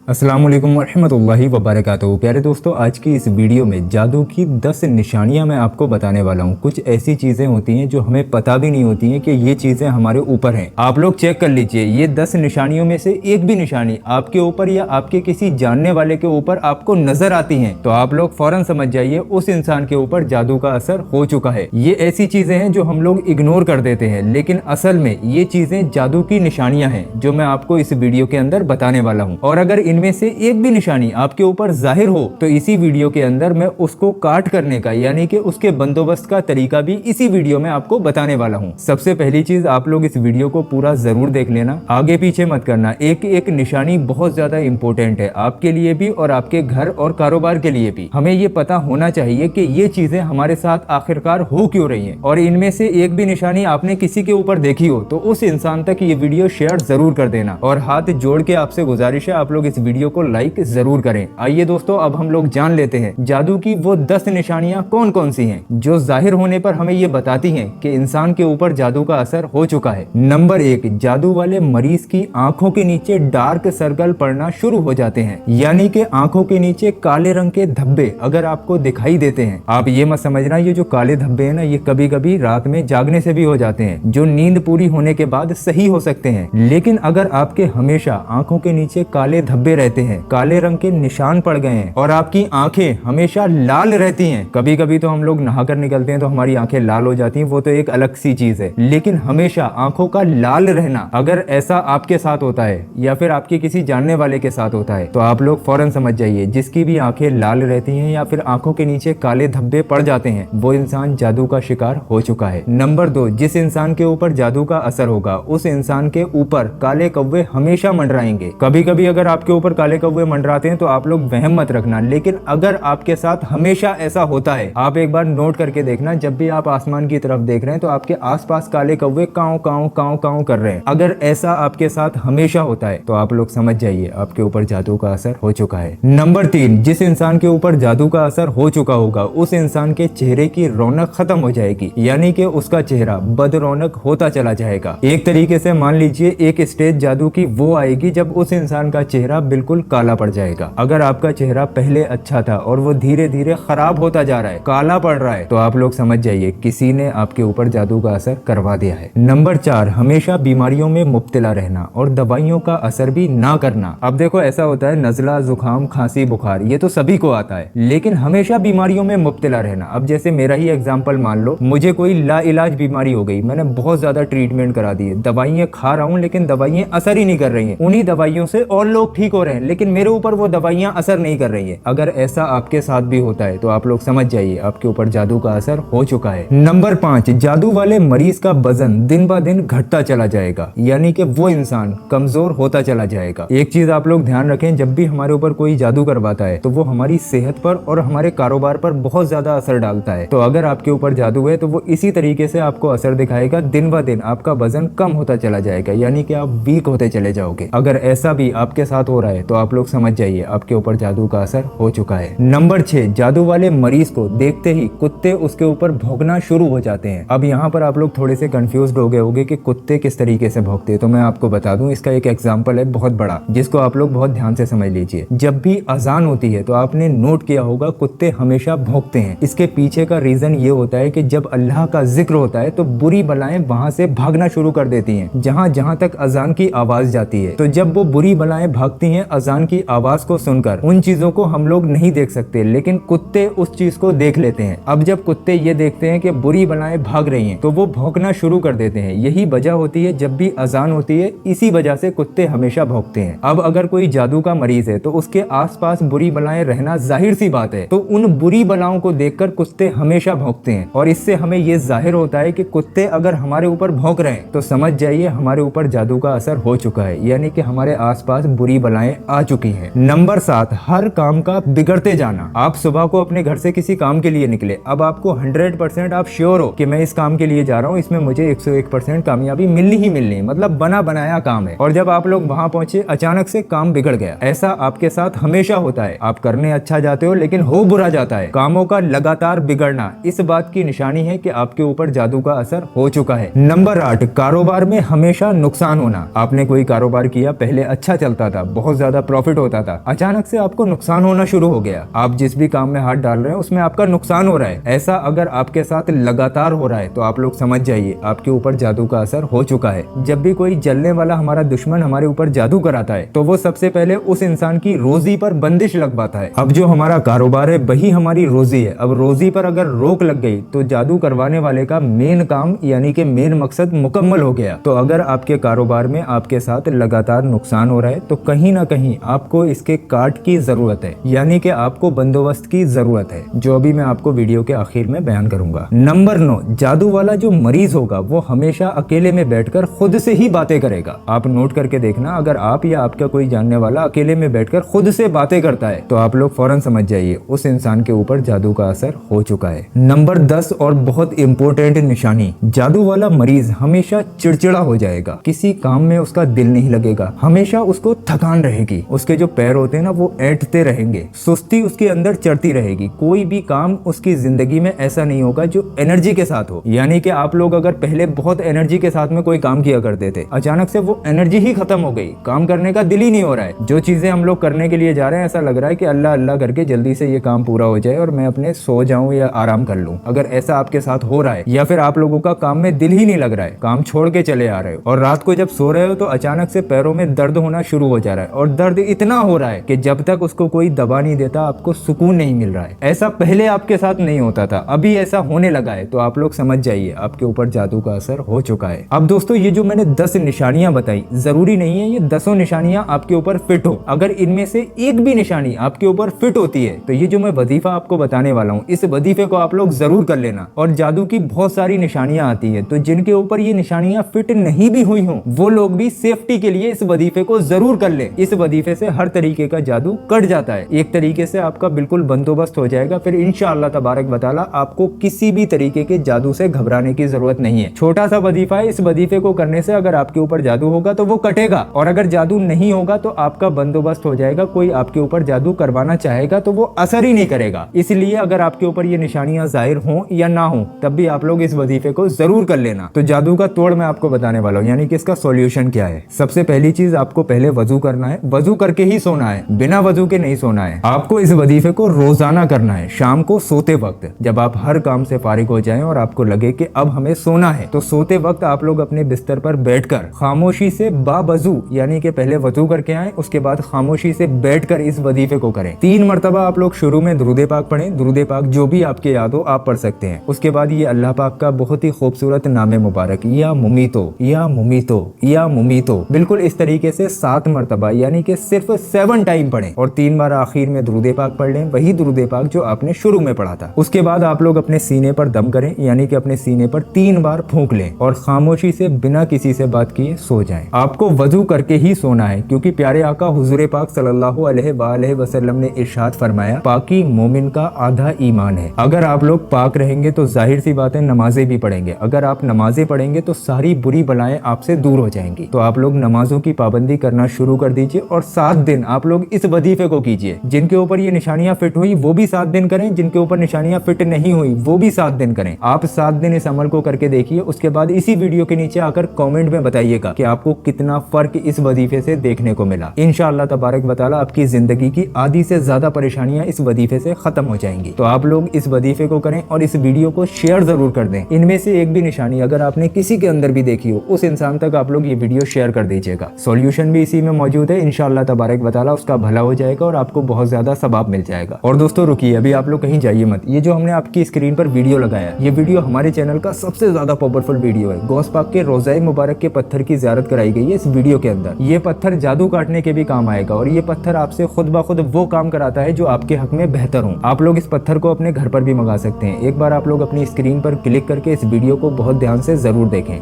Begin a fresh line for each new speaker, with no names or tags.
अस्सलाम वालेकुम रहमतुल्लाहि व बरकातहू। प्यारे दोस्तों, आज की इस वीडियो में जादू की 10 निशानियां मैं आपको बताने वाला हूं। कुछ ऐसी चीज़ें होती हैं जो हमें पता भी नहीं होती हैं कि ये चीज़ें हमारे ऊपर हैं। आप लोग चेक कर लीजिए, ये 10 निशानियों में से एक भी निशानी आपके ऊपर या आपके किसी जानने वाले के ऊपर आपको नजर आती हैं तो आप लोग फौरन समझ जाइए उस इंसान के ऊपर जादू का असर हो चुका है। ये ऐसी चीज़ें हैं जो हम लोग इग्नोर कर देते हैं, लेकिन असल में ये चीज़ें जादू की निशानियां हैं जो मैं आपको इस वीडियो के अंदर बताने वाला हूँ। और अगर इनमें से एक भी निशानी आपके ऊपर जाहिर हो तो इसी वीडियो के अंदर मैं उसको काट करने का यानी कि उसके बंदोबस्त का तरीका भी इसी वीडियो में आपको बताने वाला हूँ। सबसे पहली चीज, आप लोग इस वीडियो को पूरा जरूर देख लेना, आगे पीछे मत करना। एक एक निशानी बहुत ज्यादा इंपॉर्टेंट है आपके लिए भी और आपके घर और कारोबार के लिए भी। हमें ये पता होना चाहिए कि ये चीजें हमारे साथ आखिरकार हो क्यों रही हैं। और इनमें से एक भी निशानी आपने किसी के ऊपर देखी हो तो उस इंसान तक ये वीडियो शेयर जरूर कर देना। और हाथ जोड़ के आपसे गुजारिश है, आप लोग इस वीडियो को लाइक जरूर करें। आइए दोस्तों, अब हम लोग जान लेते हैं जादू की वो 10 निशानियां कौन कौन सी हैं जो जाहिर होने पर हमें ये बताती हैं कि इंसान के ऊपर जादू का असर हो चुका है। नंबर 1, जादू वाले मरीज की आंखों के नीचे डार्क सर्कल पड़ना शुरू हो जाते हैं, यानी कि आंखों के नीचे काले रंग के धब्बे अगर आपको दिखाई देते हैं। आप ये मत समझना ये जो काले धब्बे हैं ना, ये कभी कभी रात में जागने से भी हो जाते हैं, जो नींद पूरी होने के बाद सही हो सकते हैं। लेकिन अगर आपके हमेशा आंखों के नीचे काले धब्बे रहते हैं, काले रंग के निशान पड़ गए हैं और आपकी आंखें हमेशा लाल रहती हैं, कभी कभी तो हम लोग नहाकर निकलते हैं तो हमारी आंखें लाल हो जाती हैं, वो तो एक अलग सी चीज है, लेकिन हमेशा आंखों का लाल रहना अगर ऐसा आपके साथ होता है या फिर आपके किसी जानने वाले के साथ होता है तो आप लोग फौरन समझ जाइए जिसकी भी आंखें लाल रहती हैं या फिर आंखों के नीचे काले धब्बे पड़ जाते हैं वो इंसान जादू का शिकार हो चुका है। नंबर 2, जिस इंसान के ऊपर जादू का असर होगा उस इंसान के ऊपर काले कौवे हमेशा मंडराएंगे। कभी कभी अगर आपके ऊपर काले कौवे मंडराते हैं तो आप लोग वहम मत रखना, लेकिन अगर आपके साथ हमेशा ऐसा होता है, आप एक बार नोट करके देखना, जब भी आप आसमान की तरफ देख रहे हैं तो आपके आसपास काले कौवे काऊ काऊ काऊ काऊ कर रहे हैं। अगर ऐसा आपके साथ हमेशा होता है तो आप लोग समझ जाइए आपके ऊपर जादू का असर हो चुका है। नंबर 3, जिस इंसान के ऊपर जादू का असर हो चुका होगा उस इंसान के चेहरे की रौनक खत्म हो जाएगी, यानी कि उसका चेहरा बदरौनक होता चला जाएगा। एक तरीके से मान लीजिए एक स्टेज जादू की वो आएगी जब उस इंसान का चेहरा बिल्कुल काला पड़ जाएगा। अगर आपका चेहरा पहले अच्छा था और वो धीरे धीरे खराब होता जा रहा है, काला पड़ रहा है, तो आप लोग समझ जाइए किसी ने आपके ऊपर जादू का असर करवा दिया है। नंबर 4, हमेशा बीमारियों में मुब्तला रहना और दवाइयों का असर भी ना करना। अब देखो ऐसा होता है, नजला, जुकाम, खांसी, बुखार ये तो सभी को आता है, लेकिन हमेशा बीमारियों में मुब्तला रहना। अब जैसे मेरा ही एग्जाम्पल मान लो, मुझे कोई लाइलाज बीमारी हो गई, मैंने बहुत ज्यादा ट्रीटमेंट करा दी है, दवाइयाँ खा रहा हूँ लेकिन दवाइयाँ असर ही नहीं कर रही है, उन्हीं दवाइयों से और लोग ठीक हो रहे हैं लेकिन मेरे ऊपर वो दवाइयाँ असर नहीं कर रही है। अगर ऐसा आपके साथ भी होता है तो आप लोग समझ जाइए आपके ऊपर जादू का असर हो चुका है। नंबर 5, जादू वाले मरीज का वजन दिन ब दिन घटता चला जाएगा, यानी कि वो इंसान कमजोर होता चला जाएगा। एक चीज आप लोग ध्यान रखें, जब भी हमारे ऊपर कोई जादू करवाता है तो वो हमारी सेहत पर और हमारे कारोबार पर बहुत ज्यादा असर डालता है। तो अगर आपके ऊपर जादू है तो वो इसी तरीके से आपको असर दिखाएगा, दिन ब दिन आपका वजन कम होता चला जाएगा, यानी कि आप वीक होते चले जाओगे। अगर ऐसा भी आपके साथ हो रहा है तो आप लोग समझ जाइए आपके ऊपर जादू का असर हो चुका है। नंबर 6, जादू वाले मरीज को देखते ही कुत्ते उसके ऊपर भौंकना शुरू हो जाते हैं। अब यहाँ पर आप लोग थोड़े से कंफ्यूज्ड हो गए होंगे कि कुत्ते किस तरीके से भौंकते हैं, तो मैं आपको बता दूं, इसका एक एग्जांपल है बहुत बड़ा जिसको आप लोग बहुत ध्यान से समझ लीजिए। जब भी अजान होती है तो आपने नोट किया होगा कुत्ते हमेशा भौंकते हैं। इसके पीछे का रीजन ये होता है कि जब अल्लाह का जिक्र होता है तो बुरी बलाएं वहां से भागना शुरू कर देती हैं, जहां जहां तक अजान की आवाज जाती है। तो जब वो बुरी बलाएं भागती हैं अजान की आवाज को सुनकर, उन चीजों को हम लोग नहीं देख सकते लेकिन कुत्ते उस चीज को देख लेते हैं। अब जब कुत्ते ये देखते हैं कि बुरी बलाएं भाग रही हैं तो वो भौंकना शुरू कर देते हैं। यही वजह होती है जब भी अजान होती है, इसी वजह से कुत्ते हमेशा भौंकते हैं। अब अगर कोई जादू का मरीज है तो उसके आसपास बुरी बलाएं रहना जाहिर सी बात है, तो उन बुरी बलाओं को देखकर कुत्ते हमेशा भौंकते हैं। और इससे हमें ये जाहिर होता है कि कुत्ते अगर हमारे ऊपर भौंक रहे हैं तो समझ जाइए हमारे ऊपर जादू का असर हो चुका है, यानी कि हमारे आसपास बुरी बलाएं आ चुकी हैं। नंबर 7, हर काम का बिगड़ते जाना। आप सुबह को अपने घर से किसी काम के लिए निकले, अब आपको 100% आप श्योर हो कि मैं इस काम के लिए जा रहा हूँ, इसमें मुझे 101% कामयाबी मिलनी ही मिलनी, मतलब बना बनाया काम है। और जब आप लोग वहां पहुंचे अचानक से काम बिगड़ गया। ऐसा आपके साथ हमेशा होता है, आप करने अच्छा जाते हो लेकिन हो बुरा जाता है। कामों का लगातार बिगड़ना इस बात की निशानी है कि आपके ऊपर जादू का असर हो चुका है। नंबर 8, कारोबार में हमेशा नुकसान होना। आपने कोई कारोबार किया, पहले अच्छा चलता था, बहुत बहुत ज्यादा प्रॉफिट होता था, अचानक से आपको नुकसान होना शुरू हो गया। आप जिस भी काम में हाथ डाल रहे हैं उसमें आपका नुकसान हो रहा है। ऐसा अगर आपके साथ लगातार हो रहा है तो आप लोग समझ जाइए आपके ऊपर जादू का असर हो चुका है। जब भी कोई जलने वाला हमारा दुश्मन हमारे ऊपर जादू कराता है तो वो सबसे पहले उस इंसान की रोजी पर बंदिश लगवाता है। अब जो हमारा कारोबार है वही हमारी रोजी है। अब रोजी पर अगर रोक लग गई तो जादू करवाने वाले का मेन काम यानी कि मेन मकसद मुकम्मल हो गया। तो अगर आपके कारोबार में आपके साथ लगातार नुकसान हो रहा है तो कहीं ना कहीं आपको इसके काट की जरूरत है, यानी कि आपको बंदोबस्त की जरूरत है, जो अभी मैं आपको वीडियो के आखिर में बयान करूंगा। नंबर 9, जादू वाला जो मरीज होगा वो हमेशा अकेले में बैठकर खुद से ही बातें करेगा। आप नोट करके देखना, अगर आप या आपका कोई जानने वाला अकेले में बैठकर खुद से बातें करता है तो आप लोग फौरन समझ जाइए उस इंसान के ऊपर जादू का असर हो चुका है। नंबर 10 और बहुत इंपॉर्टेंट निशानी, जादू वाला मरीज हमेशा चिड़चिड़ा हो जाएगा, किसी काम में उसका दिल नहीं लगेगा, हमेशा उसको थकान रहेगी, उसके जो पैर होते हैं ना वो ऐंठते रहेंगे, सुस्ती उसके अंदर चढ़ती रहेगी। कोई भी काम उसकी जिंदगी में ऐसा नहीं होगा जो एनर्जी के साथ हो। यानी कि आप लोग अगर पहले बहुत एनर्जी के साथ में कोई काम किया करते थे, अचानक से वो एनर्जी ही खत्म हो गई, काम करने का दिल ही नहीं हो रहा है। जो चीजें हम लोग करने के लिए जा रहे हैं ऐसा लग रहा है कि अल्लाह अल्लाह करके जल्दी से ये काम पूरा हो जाए और मैं अपने सो जाऊं या आराम कर लूं। अगर ऐसा आपके साथ हो रहा है या फिर आप लोगों का काम में दिल ही नहीं लग रहा है, काम छोड़ के चले आ रहे हो और रात को जब सो रहे हो तो अचानक से पैरों में दर्द होना शुरू हो जा रहा है और दर्द इतना हो रहा है कि जब तक उसको कोई दवा नहीं देता आपको सुकून नहीं मिल रहा है। ऐसा पहले आपके साथ नहीं होता था, अभी ऐसा होने लगा है, तो आप लोग समझ जाइए आपके ऊपर जादू का असर हो चुका है। अब दोस्तों ये जो मैंने 10 निशानियां बताई, जरूरी नहीं है ये 10 निशानियां आपके ऊपर फिट हो। अगर इनमें से एक भी निशानी आपके ऊपर फिट होती है तो ये जो मैं वजीफा आपको बताने वाला हूँ इस वजीफे को आप लोग जरूर कर लेना। और जादू की बहुत सारी निशानियां आती है तो जिनके ऊपर ये निशानियां फिट नहीं भी हुई हों वो लोग भी सेफ्टी के लिए इस वजीफे को जरूर कर ले। इस वजीफे से हर तरीके का जादू कट जाता है, एक तरीके से आपका बिल्कुल बंदोबस्त हो जाएगा। फिर इंशाअल्लाह तबारक व तआला आपको किसी भी तरीके के जादू से घबराने की जरूरत नहीं है। छोटा सा वजीफा है, इस वजीफे को करने से अगर आपके ऊपर जादू होगा तो वो कटेगा और अगर जादू नहीं होगा तो आपका बंदोबस्त हो जाएगा। कोई आपके ऊपर जादू करवाना चाहेगा तो वो असर ही नहीं करेगा। इसलिए अगर आपके ऊपर ये निशानियां जाहिर हों या ना हो तब भी आप लोग इस वजीफे को जरूर कर लेना। तो जादू का तोड़ मैं आपको बताने वाला हूँ, यानी कि इसका सॉल्यूशन क्या है। सबसे पहली चीज आपको पहले वजू करना है, वजू करके ही सोना है, बिना वजू के नहीं सोना है। आपको इस वजीफे को रोजाना करना है, शाम को सोते वक्त जब आप हर काम से फारिग हो जाएं और आपको लगे कि अब हमें सोना है तो सोते वक्त आप लोग अपने बिस्तर पर बैठकर खामोशी से बावजू यानी कि पहले वजू करके आए उसके बाद खामोशी से बैठकर इस वजीफे को करें। 3 मरतबा आप लोग शुरू में दुरूद पाक पढ़ें, दुरूद पाक जो भी आपके याद हो आप पढ़ सकते हैं। उसके बाद ये अल्लाह पाक का बहुत ही खूबसूरत नाम मुबारक या मुमीतो या मुमीतो या मुमीतो, बिल्कुल इस तरीके से 7 मरतबा यानी कि सिर्फ 7 टाइम पढ़ें और 3 बार आखिर में दुरूद पाक पढ़ लें, वही दुरूद पाक जो आपने शुरू में पढ़ा था। उसके बाद आप लोग अपने सीने पर दम करें यानी कि अपने सीने पर 3 बार फूंक लें और खामोशी से बिना किसी से बात किए सो जाएं। आपको वजू करके ही सोना है क्योंकि प्यारे आका हुजूर पाक सल्लल्लाहु अलैहि वसल्लम ने इरशाद फरमाया पाकी मोमिन का आधा ईमान है। अगर आप लोग पाक रहेंगे तो जाहिर सी बात है नमाजें भी पढ़ेंगे, अगर आप नमाजें पढ़ेंगे तो सारी बुरी बलाएं आपसे दूर हो जाएंगी। तो आप लोग नमाजों की पाबंदी करना शुरू कर दीजिए और 7 दिन आप लोग इस वजीफे को कीजिए। जिनके ऊपर ये निशानियां फिट हुई वो भी 7 दिन करें, जिनके ऊपर निशानियां फिट नहीं हुई वो भी 7 दिन करें। आप 7 दिन इस अमल को करके देखिए, उसके बाद इसी वीडियो के नीचे आकर कमेंट में बताइएगा कि आपको कितना फर्क इस वजीफे से देखने को मिला। इंशाअल्लाह तबारक व तआला आपकी जिंदगी की आधी से ज्यादा परेशानियां इस वजीफे से खत्म हो जाएंगी। तो आप लोग इस वजीफे को करें और इस वीडियो को शेयर जरूर कर दें। इनमें से एक भी निशानी अगर आपने किसी के अंदर भी देखी हो उस इंसान तक आप लोग ये वीडियो शेयर कर दीजिएगा। सॉल्यूशन भी इसी में मौजूद है, इंशाअल्लाह तबारक व तआला उसका भला हो जाएगा और आपको बहुत ज्यादा सवाब मिल जाएगा। और दोस्तों रुकिए, अभी आप लोग कहीं जाइए मत। ये जो हमने आपकी स्क्रीन पर वीडियो लगाया ये वीडियो हमारे चैनल का सबसे ज्यादा पावरफुल वीडियो है। गौस पाक के रोज़ाए मुबारक के पत्थर की ज़ियारत कराई गई है इस वीडियो के अंदर। ये पत्थर जादू काटने के भी काम आएगा और ये पत्थर आपसे खुद ब खुद वो काम कराता है जो आपके हक में बेहतर हो। आप लोग इस पत्थर को अपने घर पर भी मंगा सकते हैं। एक बार आप लोग अपनी स्क्रीन पर क्लिक करके इस वीडियो को बहुत ध्यान से जरूर देखें।